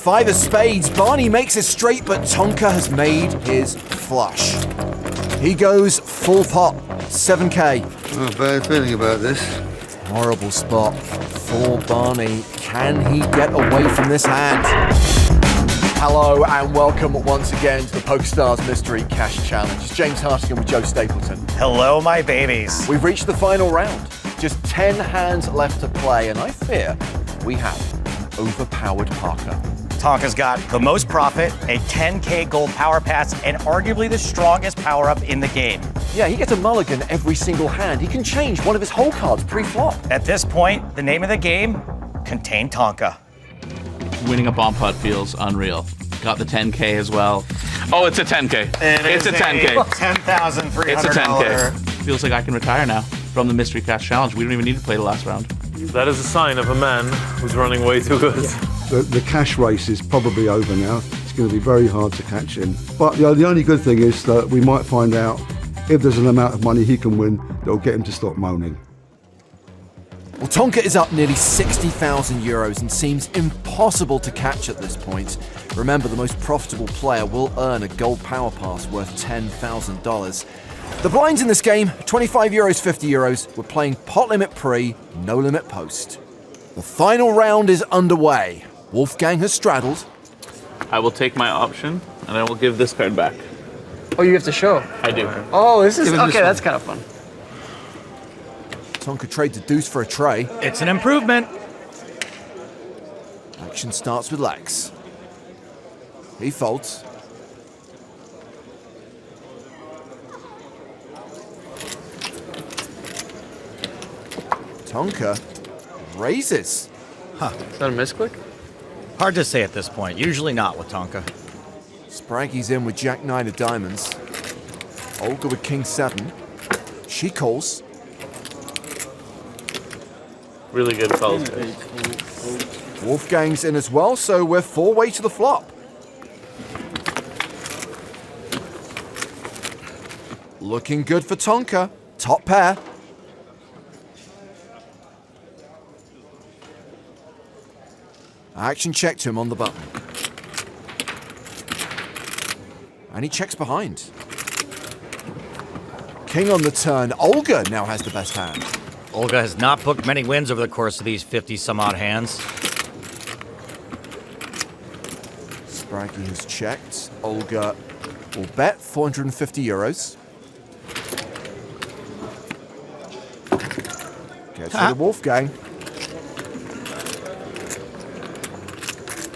5 of spades. Barny makes it straight, but Tonkaaaa has made his flush. He goes full pot, 7K. Oh, bad feeling about this. Horrible spot for Barny. Can he get away from this hand? Hello and welcome once again to the PokerStars Mystery Cash Challenge. It's James Hartigan with Joe Stapleton. Hello, my babies. We've reached the final round. Just 10 hands left to play, and I fear we have overpowered Parker. Tonkaa's got the most profit, a 10K gold power pass, and arguably the strongest power-up in the game. Yeah, he gets a mulligan every single hand. He can change one of his hole cards pre-flop. At this point, the name of the game, Contain Tonkaaaa. Winning a bomb putt feels unreal. Got the 10K as well. Oh, it's a 10K. It's a 10K. $10,300. It's a 10K. Feels like I can retire now from the Mystery Cash Challenge. We don't even need to play the last round. That is a sign of a man who's running way too good. Yeah. The cash race is probably over now. It's going to be very hard to catch him. But the only good thing is that we might find out if there's an amount of money he can win that will get him to stop moaning. Well, Tonkaaaa is up nearly 60,000 euros and seems impossible to catch at this point. Remember, the most profitable player will earn a gold power pass worth $10,000. The blinds in this game, 25 euros, 50 euros. We're playing pot limit pre, no limit post. The final round is underway. Wolfgang has straddled. I will take my option, and I will give this card back. Oh, you have to show? I do. Oh, this is, okay, that's kind of fun. Tonkaaaa trades a deuce for a tray. It's an improvement. Action starts with Lex. He folds. Tonkaaaa raises. Huh. Is that a misclick? Hard to say at this point. Usually not with Tonkaaaa. Spraggy's in with Jack 9 of diamonds. Olga with King 7. She calls. Really good calls, guys. Wolfgang's in as well, so we're 4-way to the flop. Looking good for Tonkaaaa. Top pair. Action check to him on the button. And he checks behind. King on the turn. Olga now has the best hand. Olga has not booked many wins over the course of these 50-some-odd hands. Spraggy has checked. Olga will bet 450 euros. Gets rid of Wolfgang.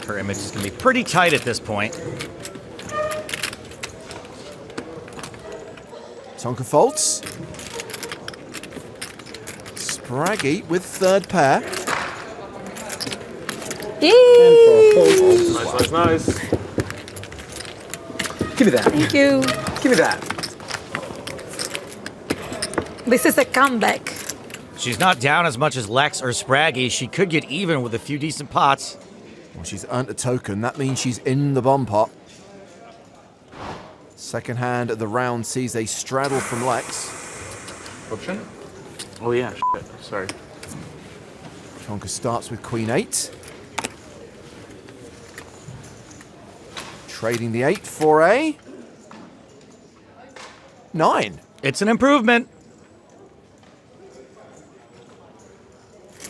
Her image is going to be pretty tight at this point. Tonkaaaa folds. Spraggy with third pair. Nice. Give me that. Thank you. Give me that. This is a comeback. She's not down as much as Lex or Spraggy. She could get even with a few decent pots. Well, she's earned a token. That means she's in the bomb pot. Second hand of the round sees a straddle from Lex. Option? Oh yeah, shit. Sorry. Tonkaaaa starts with Queen 8. Trading the 8 for a 9. It's an improvement.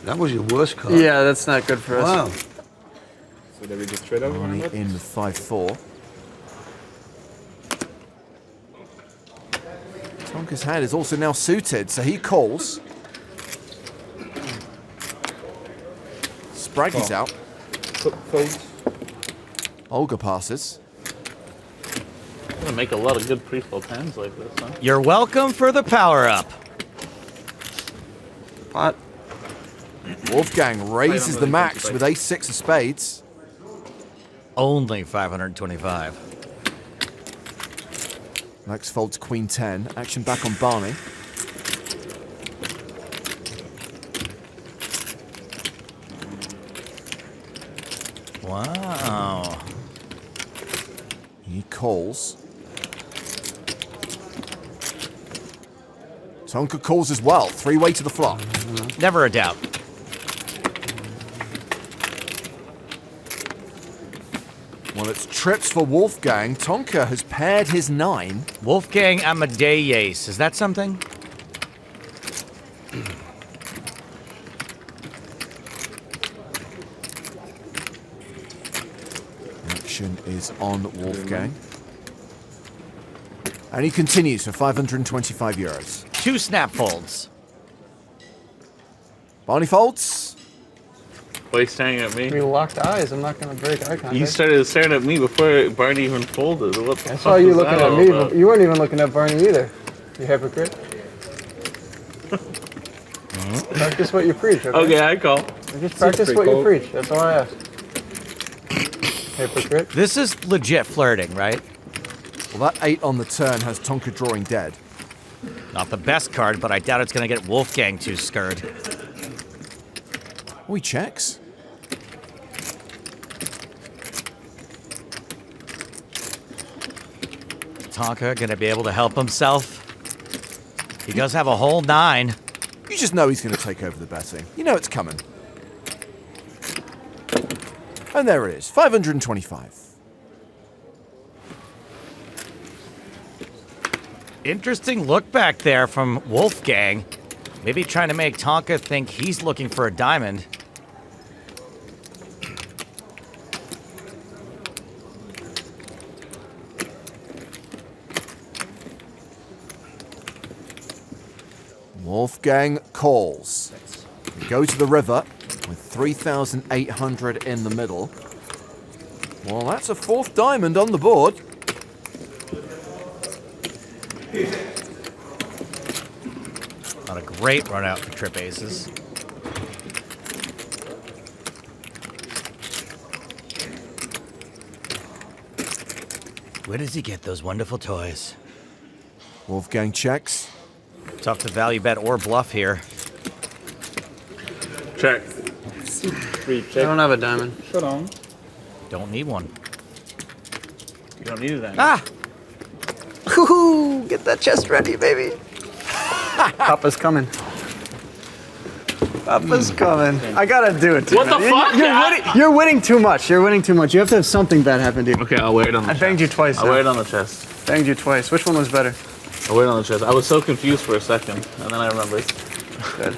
That was your worst card. Yeah, that's not good for us. Wow. So did we just trade over? Barny in with 5-4. Tonkaa's hand is also now suited, so he calls. Spraggy's out. Olga passes. Gonna make a lot of good pre-flop hands like this, huh? You're welcome for the power-up. Pot. Wolfgang raises the max with ace-6 of spades. Only 525. Lex folds Queen 10. Action back on Barny. Wow. He calls. Tonkaaaa calls as well. 3-way to the flop. Never a doubt. Well, it's trips for Wolfgang. Tonkaaaa has paired his 9. Wolfgang Amadeus. Is that something? Action is on Wolfgang. And he continues for 525 euros. 2 snap folds. Barney folds. Why are you staring at me? We locked eyes. I'm not going to break eye contact. You started staring at me before Barney even folded. What the I fuck saw you was looking that at all me, about? but you weren't even looking at Barney either. You hypocrite. Practice what you preach, okay? Okay, I call. Just practice what you preach. That's all I ask. Hypocrite. This is legit flirting, right? Well, that 8 on the turn has Tonkaaaa drawing dead. Not the best card, but I doubt it's going to get Wolfgang too scared. Oh, he checks. Tonkaaaa going to be able to help himself. He does have a whole 9. You just know he's going to take over the betting. You know it's coming. And there it is, 525. Interesting look back there from Wolfgang. Maybe trying to make Tonkaaaa think he's looking for a diamond. Wolfgang calls. We go to the river with 3,800 in the middle. Well, that's a 4th diamond on the board. Not a great run out for trip aces. Where does he get those wonderful toys? Wolfgang checks. Tough to value bet or bluff here. Check. C3 I check. don't have a diamond. Showdown. Don't need one. You don't need that. Ah! Woohoo! Get that chest ready, baby. Papa's coming. Papa's coming. I gotta do it. Too, What the man. fuck? You're winning too much. You're winning too much. You have to have something bad happen to you. Okay, I'll wear it on the I banged you twice. I'll now. wear it on the chest. Banged you twice. Which one was better? I'll wear it on the chest. I was so confused for a second, and then I remembered. Good.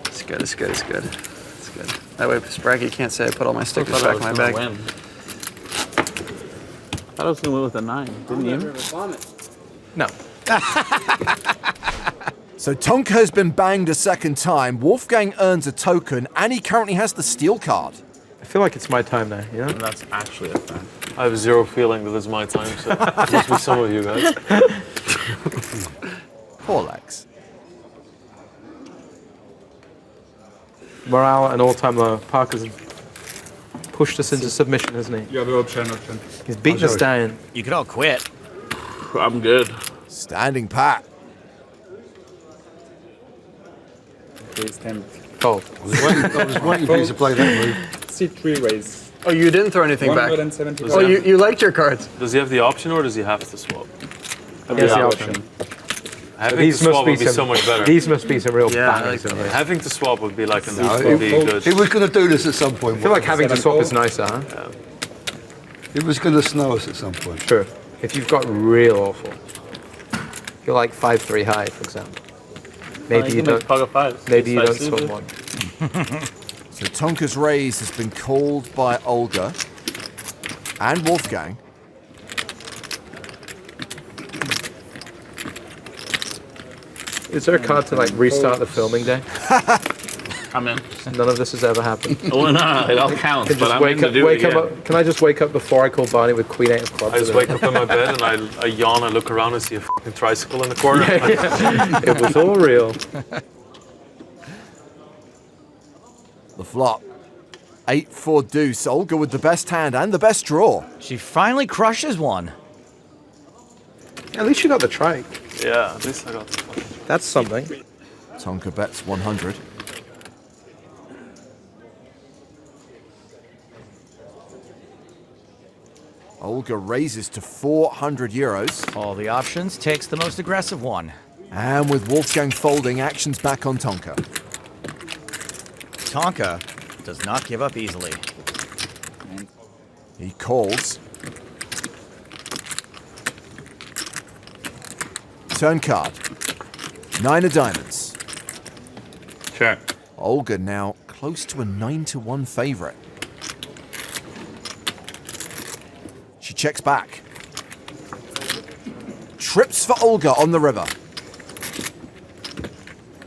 It's good. It's good. It's good. It's good. That way, Spraggy can't say I put all my stickers back in my bag. Win. I thought I was gonna win with a 9. Didn't you? No. So Tonkaaaa has been banged a second time. Wolfgang earns a token, and he currently has the steal card. I feel like it's my time now, you know? And that's actually a fact. I have zero feeling that it's my time, so it must be some of you guys. Poor Lex. Morale and all-time low. Parker's pushed us into submission, hasn't he? Yeah, the option. He's beaten us down. You could all quit. I'm good. Standing pat. Raise 10. Oh, I was waiting for you to play that move. C3 raise. Oh, you didn't throw anything back. 170. Oh, you liked your cards. does he have the option or does he have to swap? Have Yes, the the option. Having These to must swap be would be so much better. These must be some real Yeah, I bangers. like aren't they? Having to swap would be like an No, would be he good. was going to do this at some point. I feel like having to swap is nicer, huh? He was going to snow us at some point. True. If you've got real awful. If you're like 5-3 high, for example. Maybe you don't. Pocket 5. Maybe you don't Ace five swap suited. one. So Tonkaa's raise has been called by Olga and Wolfgang. Is there a card to like restart the filming day? I'm in. None of this has ever happened. Oh no, it all counts, Can but just I'm in to do it again. up. Can I just wake up before I call Barney with Queen 8 of clubs? I just wake up in my bed and I yawn, I look around and see a fucking tricycle in the corner. It was all real. The flop. 8-4 deuce. Olga with the best hand and the best draw. She finally crushes one. At least you got the trike. Yeah, at least I got the fucking. That's something. Tonkaaaa bets 100. Olga raises to 400 euros. All the options, takes the most aggressive one. And with Wolfgang folding, action's back on Tonkaaaa. Tonkaaaa does not give up easily. He calls. Turn card. 9 of diamonds. Check. Olga now close to a 9-1 favorite. She checks back. Trips for Olga on the river.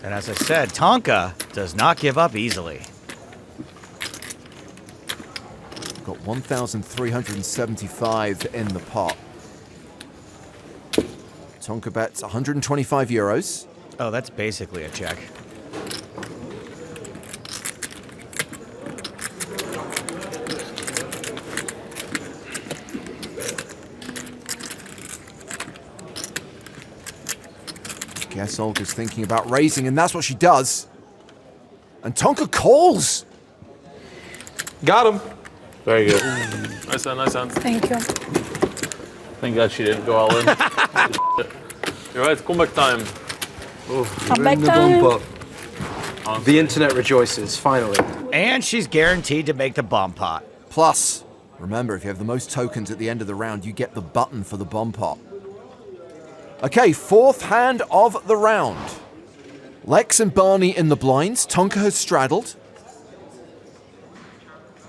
And as I said, Tonkaaaa does not give up easily. Got 1,375 in the pot. Tonkaaaa bets 125 euros. Oh, that's basically a check. Guess Olga's thinking about raising, and that's what she does. And Tonkaaaa calls. Got him. Very good. Nice hand, nice hand. Thank you. Thank God she didn't go all in. You're right, comeback time. Comeback In the bomb time. pot. The internet rejoices, finally. And she's guaranteed to make the bomb pot. Plus, remember, if you have the most tokens at the end of the round, you get the button for the bomb pot. Okay, 4th hand of the round. Lex and Barney in the blinds. Tonkaaaa has straddled.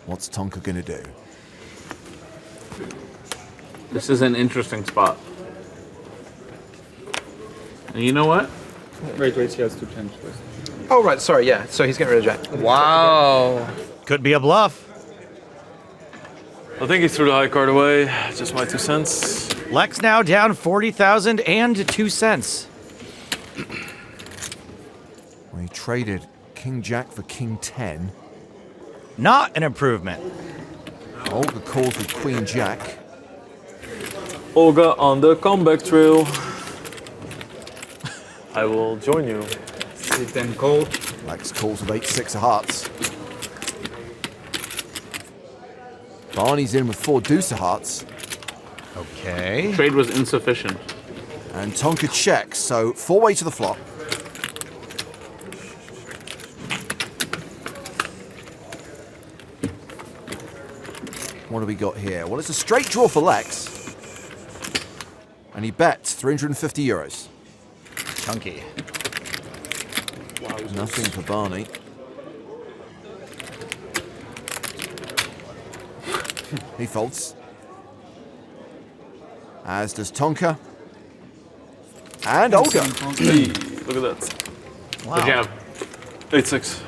What's Tonkaaaa gonna do? This is an interesting spot. And you know what? Wait, he has to change first. Oh, right, sorry, yeah. So he's getting rid of Jack. Wow. Could be a bluff. I think he threw the high card away. Just my 2 cents. Lex now down 40,002 cents. We traded King Jack for King 10. Not an improvement. Olga calls with Queen Jack. Olga on the comeback trail. I will join you. Sit and call. Lex calls with 8-6 of hearts. Barney's in with 4 deuce of hearts. Okay. Trade was insufficient. And Tonkaaaa checks, so 4-way to the flop. What do we got here? Well, it's a straight draw for Lex. And he bets 350 euros. Chunky. Nothing for Barney. He folds. As does Tonkaaaa. And Olga. Hey, look at that. Good job. 8-6.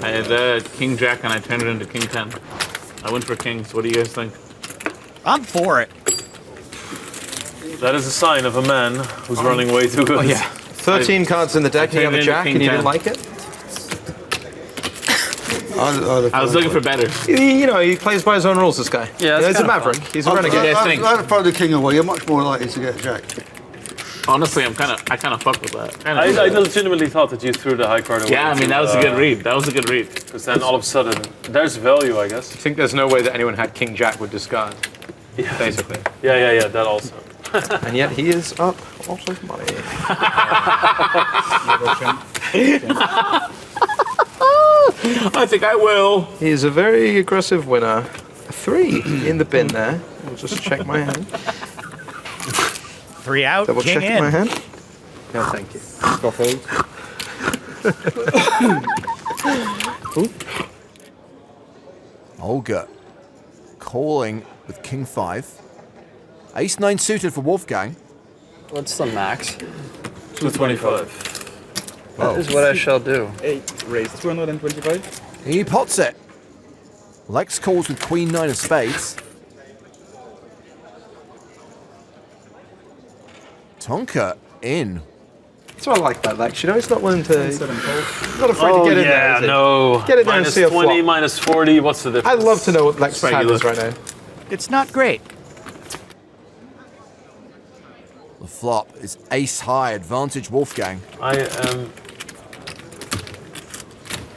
I had King Jack and I turned it into King 10. I went for kings. What do you guys think? I'm for it. That is a sign of a man who's running way too good. Oh, yeah. 13 cards in the deck, and you have a Jack, and you didn't like it? I was looking for better. You know, he plays by his own rules, this guy. Yeah, he's a maverick. He's a renegade. think? I'd throw the king away. You're much more likely to get Jack. Honestly, I kind of fuck with that. I legitimately thought that you threw the high card away. Yeah, I mean, that was a good read. That was a good read. Because then all of a sudden, there's value, I guess. I think there's no way that anyone had King Jack would discard, Yeah. basically. Yeah, that also. And yet he is up a lot of money. I think I will. He is a very aggressive winner. A 3 in the bin there. I'll just check my hand. 3 out, Double king check in. my hand. No, thank you. Go fold. Olga calling with King 5. Ace 9 suited for Wolfgang. What's the max? 225. That is what I shall do. 8 raised. 225. He pots it. Lex calls with Queen 9 of spades. Tonkaaaa in. That's what I like about Lex. You know, he's not willing to. He's not afraid to Oh, get in yeah, there. Is he? no. Get in there and Minus see a 20, flop. minus 40. What's the difference? I'd love to know what Lex's hand Regular. is right now. It's not great. The flop is ace high, advantage Wolfgang. I am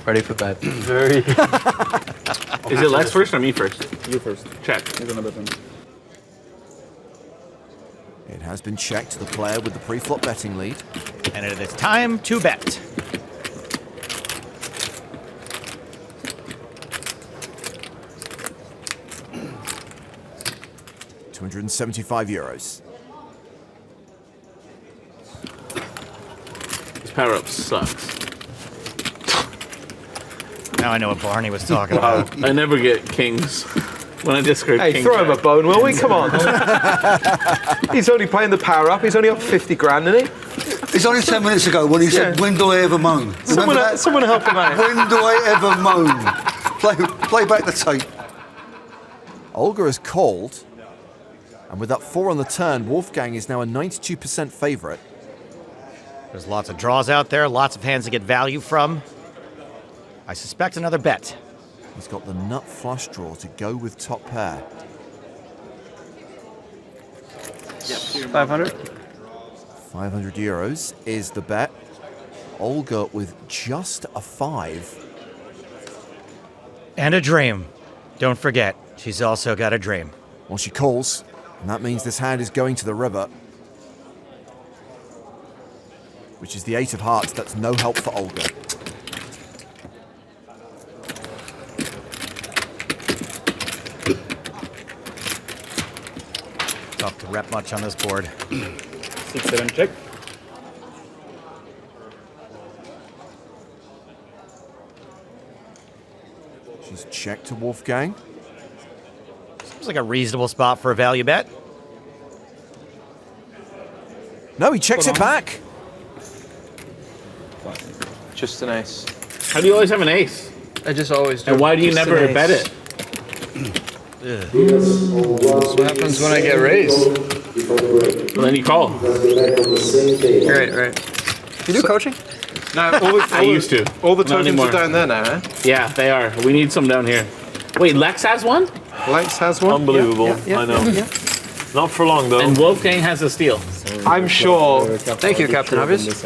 Ready for bed. very. Is it Lex first or me first? You first. Check. He's on a button. It has been checked to the player with the pre-flop betting lead. And it is time to bet. 275 euros. This power up sucks. Now I know what Barney was talking about. I never get kings when I discard Hey, king throw him a jack. bone, will we? Come on. He's only playing the power up. He's only up 50 grand, isn't he? It's only 10 minutes ago when he said, when do I ever moan? Remember that? Someone help him out. When do I ever moan? Play back the tape. Olga is called, and with that 4 on the turn, Wolfgang is now a 92% favourite. There's lots of draws out there, lots of hands to get value from. I suspect another bet. He's got the nut flush draw to go with top pair. 500. 500 euros is the bet. Olga with just a 5. And a dream. Don't forget, she's also got a dream. Well, she calls, and that means this hand is going to the river, which is the 8 of hearts. That's no help for Olga. Tough to rep much on this board. 6-7 check. She's checked to Wolfgang. Seems like a reasonable spot for a value bet. No, he checks it back. Just an ace. How do you always have an ace? I just always do. And why do you Just never an ace. bet it? That's what happens when I get raised. Well, then you call. Right. You do coaching? No, I used to. All the Not tokens anymore. are down there now, eh? Yeah, they are. We need some down here. Wait, Lex has one? Lex has one. Unbelievable. I know. Not for long, though. And Wolfgang has a steal. I'm sure. Thank you, Captain Obvious.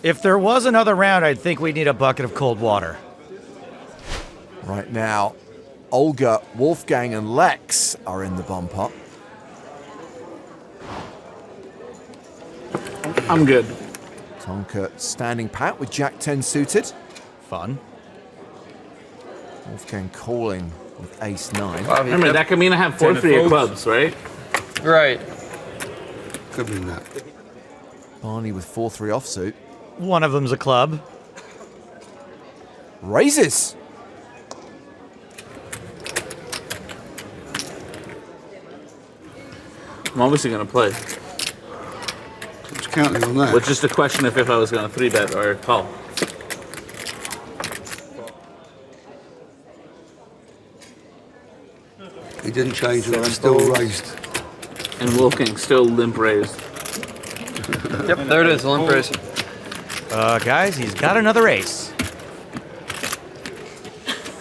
If there was another round, I'd think we'd need a bucket of cold water. Right now, Olga, Wolfgang, and Lex are in the bomb pot. I'm good. Tonkaaaa standing pat with Jack 10 suited. Fun. Wolfgang calling with Ace 9. Remember, that could mean I have 4 for your clubs, right? Right. Could mean that. Barney with 4-3 offsuit. One of them's a club. Raises. I'm obviously going to play. It's counting on that. But just a question if I was going to 3-bet or call. He didn't change it, it's still raised. And Wolfgang still limp raised. Yep, there it is, limp raise. Guys, he's got another ace.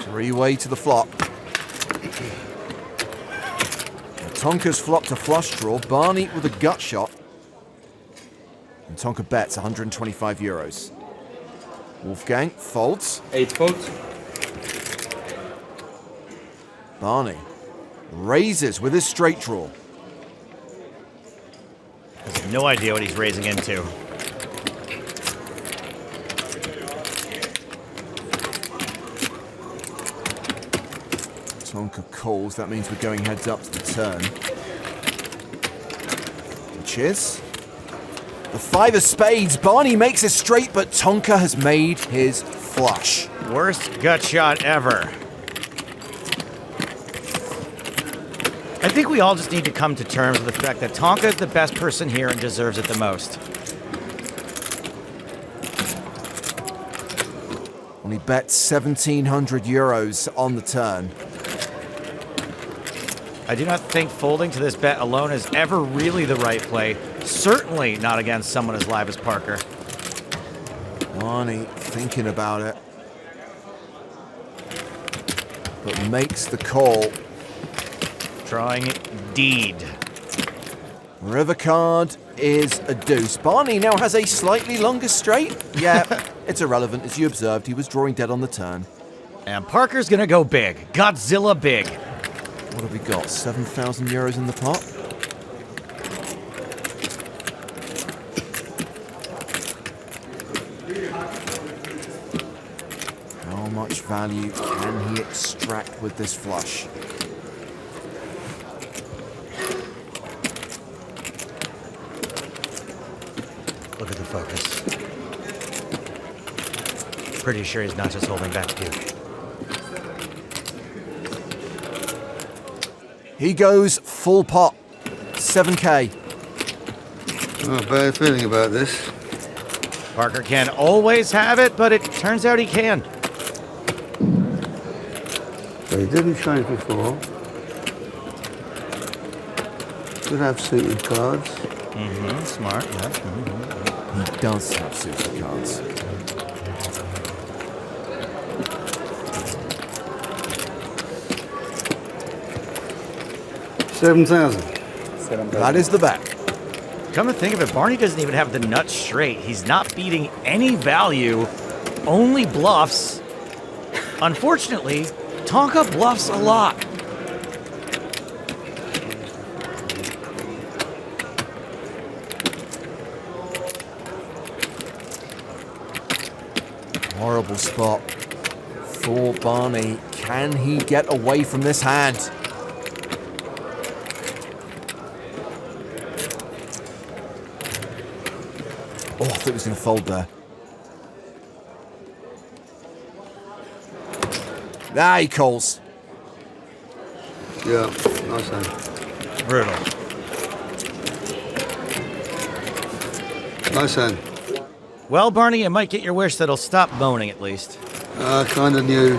3-way to the flop. Tonkaa's flopped a flush draw. Barney with a gut shot. And Tonkaaaa bets 125 euros. Wolfgang folds. 8 folds. Barney raises with his straight draw. Has no idea what he's raising into. Tonkaaaa calls. That means we're going heads up to the turn. Which is the 5 of spades. Barney makes a straight, but Tonkaaaa has made his flush. Worst gut shot ever. I think we all just need to come to terms with the fact that Tonkaaaa is the best person here and deserves it the most. Only bets 1,700 euros on the turn. I do not think folding to this bet alone is ever really the right play. Certainly not against someone as live as Parker. Barney thinking about it, but makes the call. Drawing deed. River card is a deuce. Barney now has a slightly longer straight. Yeah, it's irrelevant. As you observed, he was drawing dead on the turn. And Parker's gonna go big. Godzilla big. What have we got? 7,000 euros in the pot? How much value can he extract with this flush? Look at the focus. Pretty sure he's not just holding back too. He goes full pot. 7K. Oh, bad feeling about this. Parker can't always have it, but it turns out he can. So he didn't change before. Could have suited cards. Smart, yeah. He does have suited cards. $7,000. That is the bet. Come to think of it, Barney doesn't even have the nuts straight. He's not beating any value, only bluffs. Unfortunately, Tonkaaaa bluffs a lot. Horrible spot for Barney. Can he get away from this hand? Oh, I thought he was going to fold there. Ah, he calls. Yeah, nice hand. Brutal. Nice hand. Well, Barney, you might get your wish that he'll stop moaning at least. Kind of knew.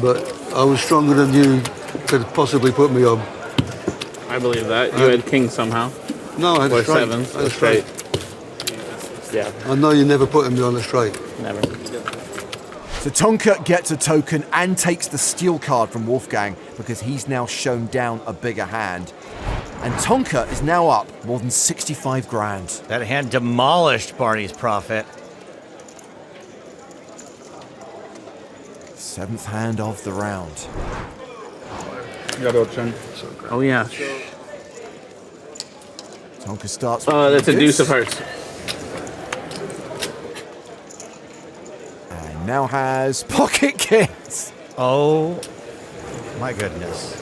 But I was stronger than you could possibly put me on. I believe that. You had king somehow. No, I had Or a straight. sevens. I had a Or straight. Yeah. I know you're never putting me on a straight. Never. So Tonkaaaa gets a token and takes the steal card from Wolfgang because he's now shown down a bigger hand. And Tonkaaaa is now up more than 65 grand. That hand demolished Barney's profit. 7th hand of the round. Oh, yeah. Tonkaaaa starts Oh, with that's a deuce of hearts. And now has pocket kings. Oh, my goodness.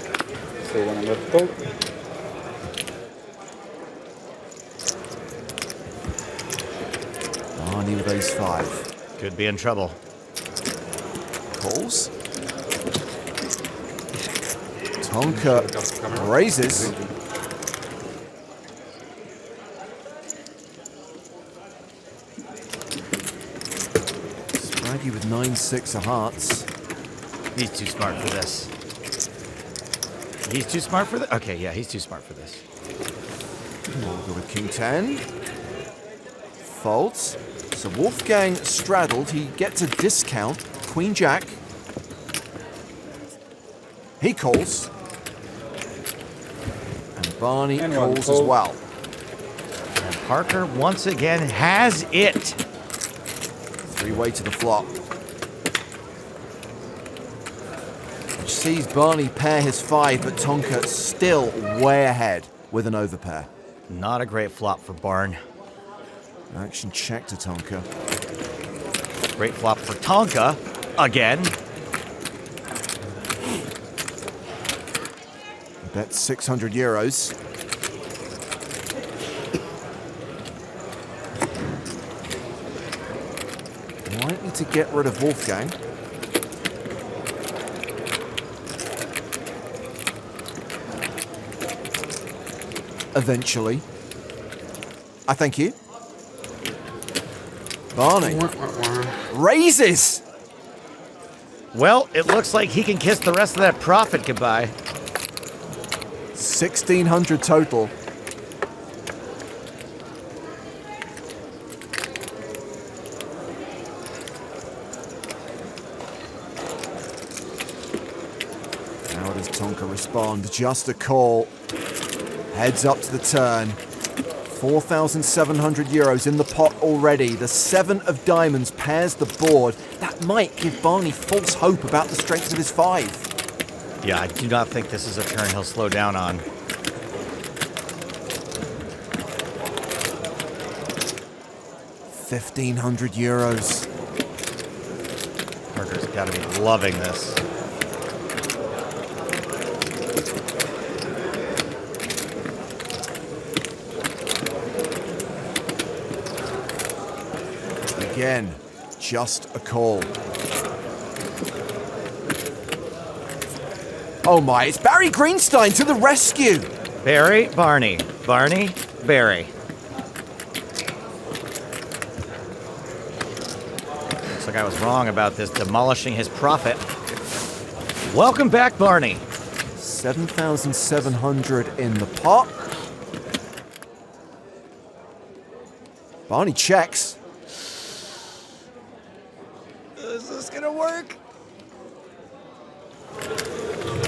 Barney with ace 5. Could be in trouble. Calls. Tonkaaaa raises. Spraggy with 9-6 of hearts. He's too smart for this. He's too smart for this? Okay, yeah, he's too smart for this. Olga with king 10. Folds. So Wolfgang straddled. He gets a discount. Queen Jack. He calls. And Barney calls as well. And Parker once again has it. 3-way to the flop. Which sees Barney pair his 5, but Tonkaaaa still way ahead with an overpair. Not a great flop for Barn. Action check to Tonkaaaa. Great flop for Tonkaaaa again. Bet 600 euros. Likely to get rid of Wolfgang. Eventually. I thank you. Barney raises. Well, it looks like he can kiss the rest of that profit goodbye. 1,600 total. How does Tonkaaaa respond? Just a call. Heads up to the turn. 4,700 euros in the pot already. The 7 of diamonds pairs the board. That might give Barney false hope about the strength of his 5. Yeah, I do not think this is a turn he'll slow down on. €1,500. Parker's got to be loving this. Again, just a call. Oh my, it's Barry Greenstein to the rescue! Barry, Barney. Barney, Barry. Looks like I was wrong about this demolishing his profit. Welcome back, Barney. 7,700 in the pot. Barney checks. Is this gonna work?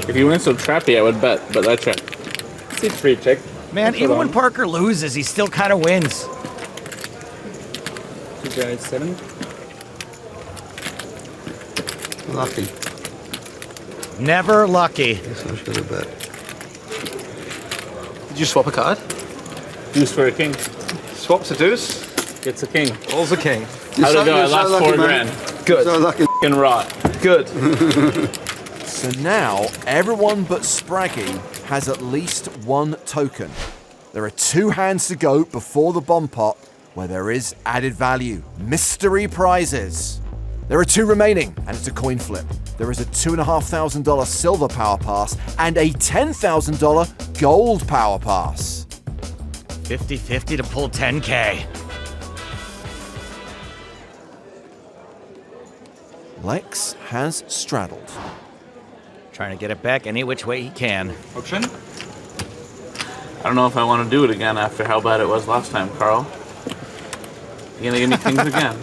If you went so trappy, I would bet, but I check. It's free check. Man, even when Parker loses, he still kind of wins. 2 guys, 7. Lucky. Never lucky. Guess I should have bet. Did you swap a card? Deuce for a king. Swap to deuce. It's a king. All's a king. How'd it go? I lost 4 grand. Good. So lucky. Fucking rot. Good. So now, everyone but Spraggy has at least one token. There are 2 hands to go before the bomb pot, where there is added value. Mystery prizes. There are 2 remaining, and it's a coin flip. There is a $2,500 silver power pass and a $10,000 gold power pass. 50-50 to pull 10K. Lex has straddled. Trying to get it back any which way he can. Auction. I don't know if I want to do it again after how bad it was last time, Carl. You gonna give me kings again?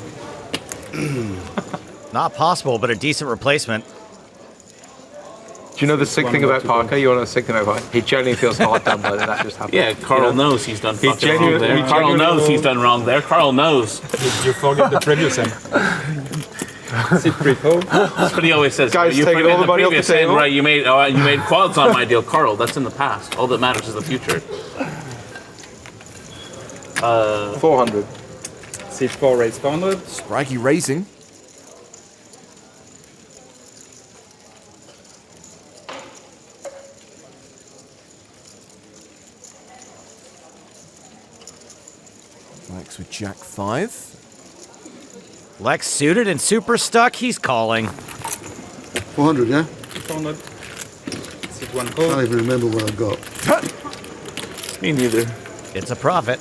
Not possible, but a decent replacement. Do you know the sick thing about Parker? You want to know the sick thing about Parker? He genuinely feels hard done by that just happened. Yeah, Carl knows he's done fucking wrong genuinely- there. he Carl genuinely- knows he's done wrong there. Carl knows. You forget the previous hand. Sit pre-fold. That's what he always says. Guys, you taking forget all the money off previous the hand, table? right? You made quads on my deal, Carl. That's in the past. All that matters is the future. 400. Seat 4 raise 400. Spraggy raising. Lex with Jack 5. Lex suited and super stuck, he's calling. 400, yeah? 400. Seat 1 I call. can't even remember what I've got. Me neither. It's a profit.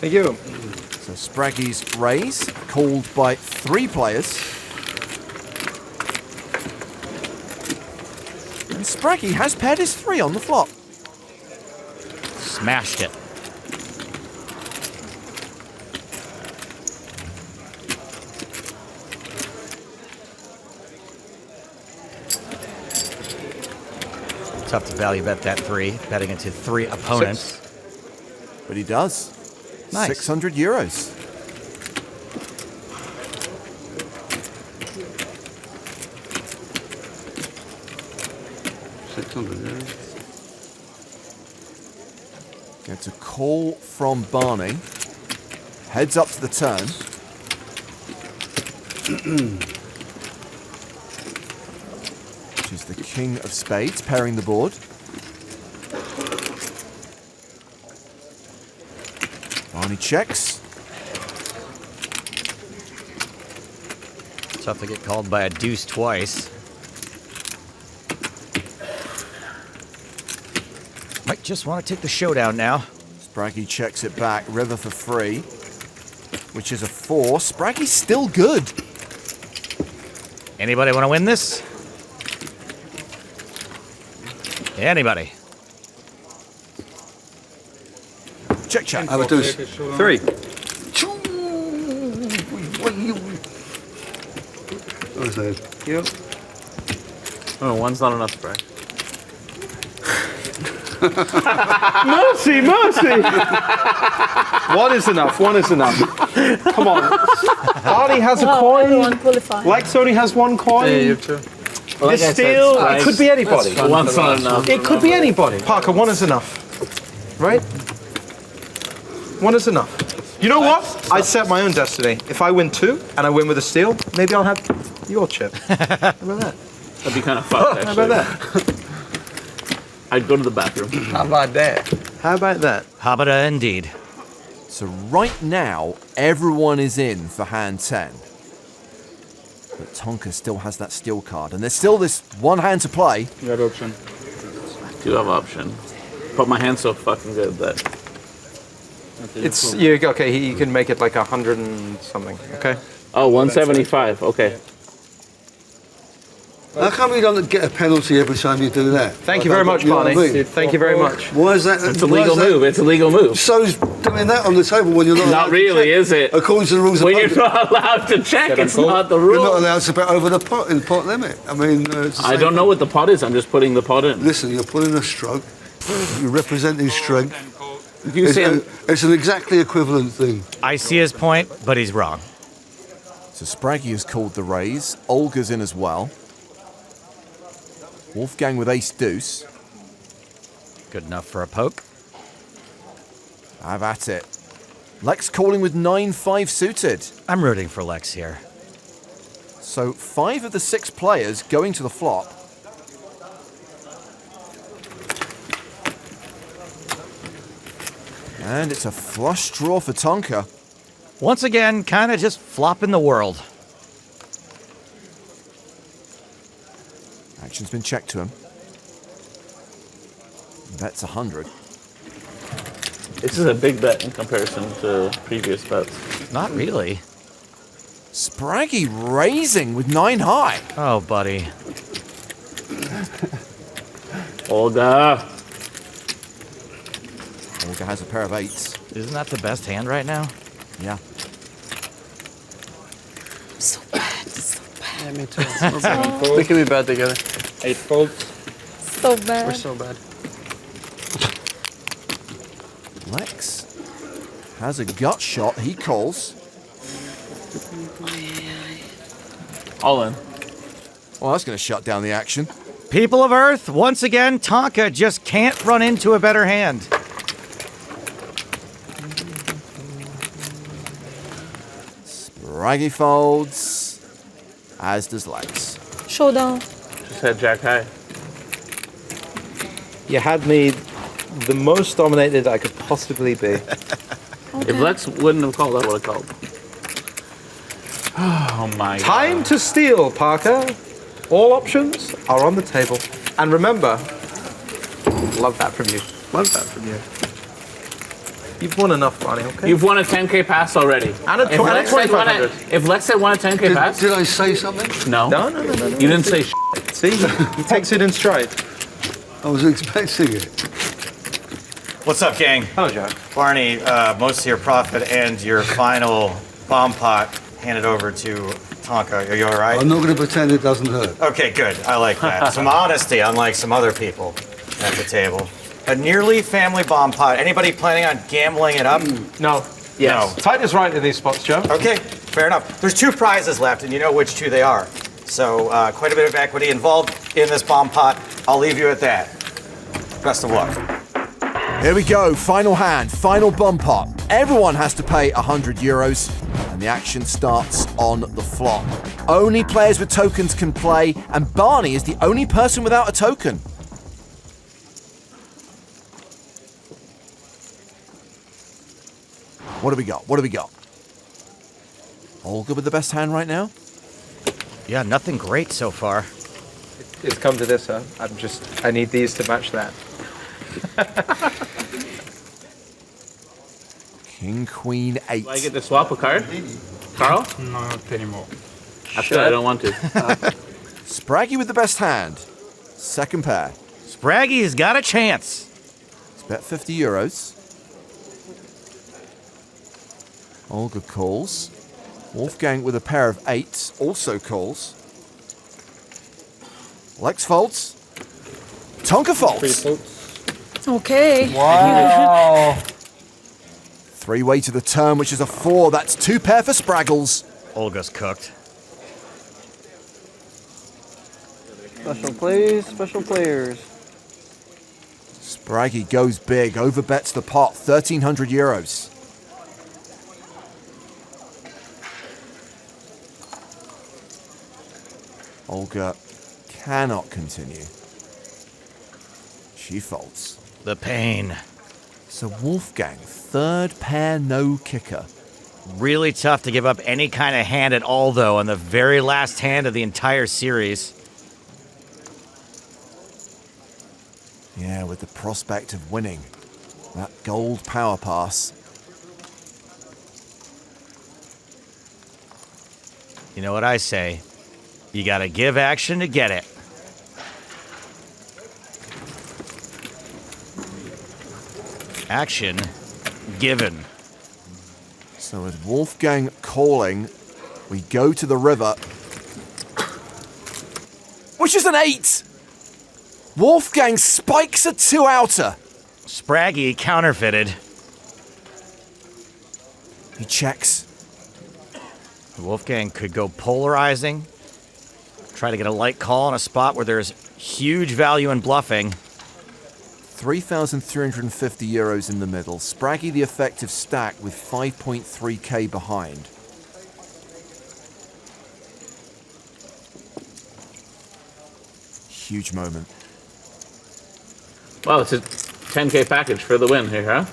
Thank you. So Spraggy's raise, called by 3 players. And Spraggy has paired his 3 on the flop. Smashed it. Tough to value bet that 3, betting into 3 opponents. But he does. Nice. 600 euros. Gets a call from Barney. Heads up to the turn. Which is the king of spades, pairing the board. Barney checks. Tough to get called by a deuce twice. Might just want to take the showdown now. Spraggy checks it back. River for free, which is a 4. Spraggy's still good. Anybody want to win this? Anybody? Check, check. I would do 3. What is that? You. Oh, 1's not enough, Spragg. Mercy, mercy! 1 is enough. 1 is enough. Come on. Barney has a coin. Lex only has 1 coin. Yeah, you too. The steal. It could be anybody. 1's not enough. It could be anybody. Parker, 1 is enough. Right? 1 is enough. You know what? I set my own destiny. If I win 2 and I win with a steal, maybe I'll have your chip. How about that? That'd be kind of fun, How actually. about that? I'd go to the bathroom. How about that? How about that? Habada indeed. So right now, everyone is in for hand 10. But Tonkaaaa still has that steal card, and there's still this one hand to play. You have option. I do have option. But my hand's so fucking good that... It's you. Okay, you can make it like 100 and something. Okay. Oh, 175. Okay. How come you don't get a penalty every time you do that? Thank you very much, You know what I Barney. mean? Thank you very much. Why is that? It's a legal move. It's a legal move. So's doing that on the table when you're not allowed Not to really, check. is it? According to the rules of When poker, you're not allowed to check, it's not the you're rule. not allowed to bet over the pot in pot limit. I mean, it's the I same don't know thing. what the pot is. I'm just putting the pot in. Listen, you're pulling a stroke. You're representing strength. You say It's an exactly equivalent thing. I see his point, but he's wrong. So Spraggy has called the raise. Olga's in as well. Wolfgang with ace deuce. Good enough for a poke. Have at it. Lex calling with 9-5 suited. I'm rooting for Lex here. So 5 of the 6 players going to the flop. And it's a flush draw for Tonkaaaa. Once again, kind of just flopping the world. Action's been checked to him. Bet's 100. this is a big bet in comparison to previous bets. Not really. Spraggy raising with 9 high. Oh, buddy. Olga. Olga has a pair of 8s. Isn't that the best hand right now? Yeah. So bad, so bad. Yeah, me too. We can be bad together. 8 folds. So bad. We're so bad. Lex has a gut shot. He calls. All in. Well, that's going to shut down the action. People of Earth, once again, Tonkaaaa just can't run into a better hand. Spraggy folds, as does Lex. Showdown. Just had jack high. You had me the most dominated I could possibly be. If Lex wouldn't have called, I would have called. Oh my god. Time to steal, Parker. All options are on the table. And remember, love that from you. Love that from you. You've won enough, Barney, okay? You've won a 10K pass already. And a If Lex had won 2500. if Lex had won a 10K pass, Did I say something? no. No. You didn't say shit. See, he takes it in stride. I was expecting it. What's up, gang? Hello, Jack. Barney, most of your profit and your final bomb pot handed over to Tonkaaaa. Are you all right? I'm not going to pretend it doesn't hurt. Okay, good. I like that. Some honesty, unlike some other people at the table. A nearly family bomb pot. Anybody planning on gambling it up? No. Yes. Tight is right in these spots, Joe. Okay, fair enough. There's 2 prizes left, and you know which 2 they are. So quite a bit of equity involved in this bomb pot. I'll leave you at that. Best of luck. Here we go, final hand, final bomb pot. Everyone has to pay €100, and the action starts on the flop. Only players with tokens can play, and Barney is the only person without a token. What do we got? What do we got? Olga with the best hand right now? Yeah, nothing great so far. It's come to this, huh? I need these to match that. King, queen, 8. Do I get to swap a card? Carl? No, not anymore. After I don't want to. Spraggy with the best hand. Second pair. Spraggy's got a chance. Let's bet €50. Olga calls. Wolfgang with a pair of 8s also calls. Lex folds. Tonkaaaa folds. Okay. Wow. 3-way to the turn, which is a 4. That's 2 pair for Spraggles. Olga's cooked. Special plays, special players. Spraggy goes big, overbets the pot, €1,300. Olga cannot continue. She folds. The pain. So Wolfgang, third pair no kicker. Really tough to give up any kind of hand at all, though, on the very last hand of the entire series. Yeah, with the prospect of winning that gold power pass. You know what I say? You gotta give action to get it. Action given. So with Wolfgang calling, we go to the river, which is an 8. Wolfgang spikes a 2-outer. Spraggy counterfeited. He checks. Wolfgang could go polarizing. Try to get a light call on a spot where there's huge value in bluffing. 3,350 euros in the middle. Spraggy the effective stack with 5.3k behind. Huge moment. Wow, it's a 10k package for the win here, huh?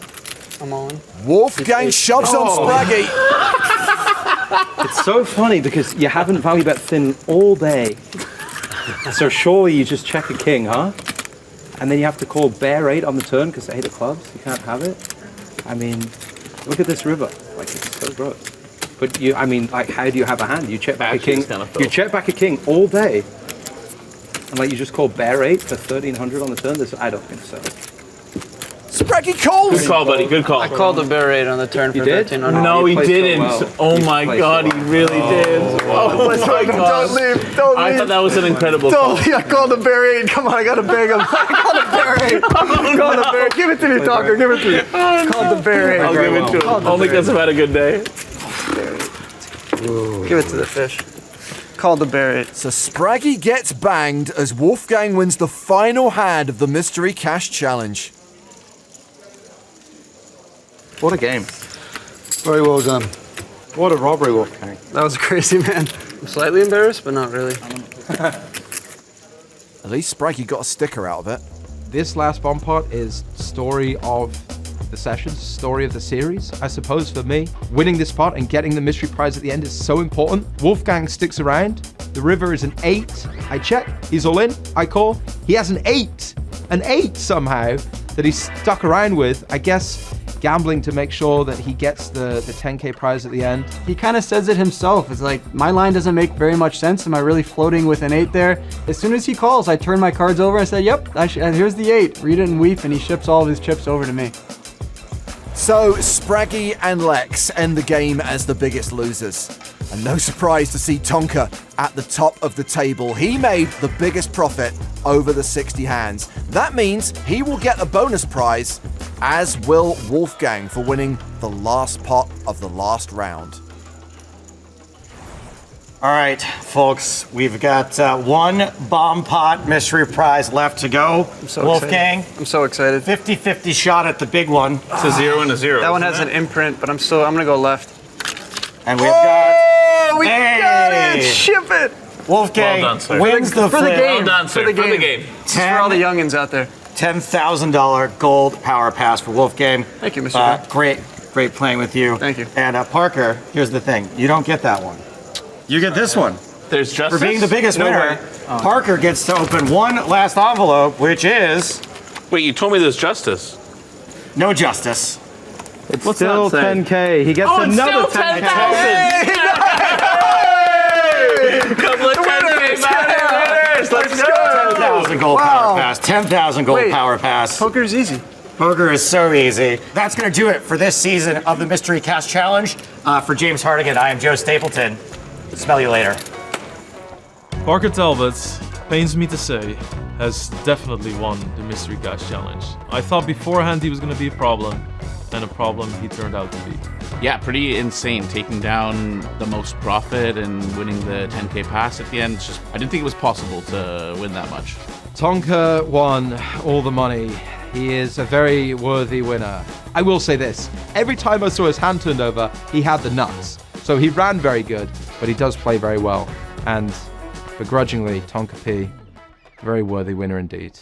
I'm all in. Wolfgang shoves on Spraggy. It's so funny because you haven't value bet thin all day. So surely you just check a king, huh? And then you have to call bear 8 on the turn because they hate the clubs. You can't have it. I mean, look at this river. Like, it's so gross. But you, I mean, like, how do you have a hand? You check back a king. You check back a king all day. And like, you just call bear 8 for 1,300 on the turn. I don't think so. Spraggy calls. Good call, buddy. Good call. I called the bear 8 on the turn for You did? 1,300. No, he played so didn't. well. Oh You my played God, so he really did. Oh my God. Don't leave. Don't I leave. thought that was an incredible call. I called the bear 8. Come on, I gotta beg him. I called the bear 8. Call the bear. Give it to me, Talker. Give it to me. Called the bear 8. I'll give it to him. Only because I've had a good day. Give it to the fish. Called the bear 8. So Spraggy gets banged as Wolfgang wins the final hand of the Mystery Cash Challenge. What a game. Very well done. What a robbery, Wolfgang. That was crazy, man. I'm slightly embarrassed, but not really. At least Spraggy got a sticker out of it. This last bomb pot is story of the sessions, story of the series. I suppose for me, winning this pot and getting the mystery prize at the end is so important. Wolfgang sticks around. The river is an 8. I check. He's all in. I call. He has an 8. An 8 somehow that he's stuck around with. I guess gambling to make sure that he gets the 10k prize at the end. He kind of says it himself. It's like, my line doesn't make very much sense. Am I really floating with an 8 there? As soon as he calls, I turn my cards over and say, yep, here's the 8. Read it and weep, and he ships all of his chips over to me. So Spraggy and Lex end the game as the biggest losers. And no surprise to see Tonkaaaa at the top of the table. He made the biggest profit over the 60 hands. That means he will get a bonus prize, as will Wolfgang for winning the last pot of the last round. All right, folks, we've got one bomb pot mystery prize left to go. so Wolfgang, excited. I'm so excited. 50-50 shot at the big one. It's a 0 and a 0. That one has an imprint, but I'm gonna go left. And we've got... We got it! Ship it! Wolfgang Well done, sir. wins the For the flip. game. Well done, sir. For the For the game. game. This is for all the youngins out there. $10,000 gold power pass for Wolfgang. Thank you, Mr. Bear. Great playing with you. Thank you. And Parker, here's the thing. You don't get that one. You get this one. There's justice. For being the biggest winner, Parker gets to open one last envelope, which is Wait, you told me there's justice. no justice. It's What's still that say? 10K. He gets Oh, it's another still 10K. 10,000. Couple of 10K winners. Let's go. 10,000 gold power pass. 10,000 gold Wait. power pass. Poker's easy. Poker is so easy. That's going to do it for this season of the Mystery Cast Challenge. For James Hardigan, I am Joe Stapleton. Smell you later. Parker Talbot, pains me to say, has definitely won the Mystery Cash Challenge. I thought beforehand he was going to be a problem, and a problem he turned out to be. Yeah, pretty insane, taking down the most profit and winning the 10k pass at the end. It's just, I didn't think it was possible to win that much. Tonkaaaa won all the money. He is a very worthy winner. I will say this, every time I saw his hand turned over, he had the nuts. So he ran very good, but he does play very well. And begrudgingly, Tonkaaaa P, very worthy winner indeed.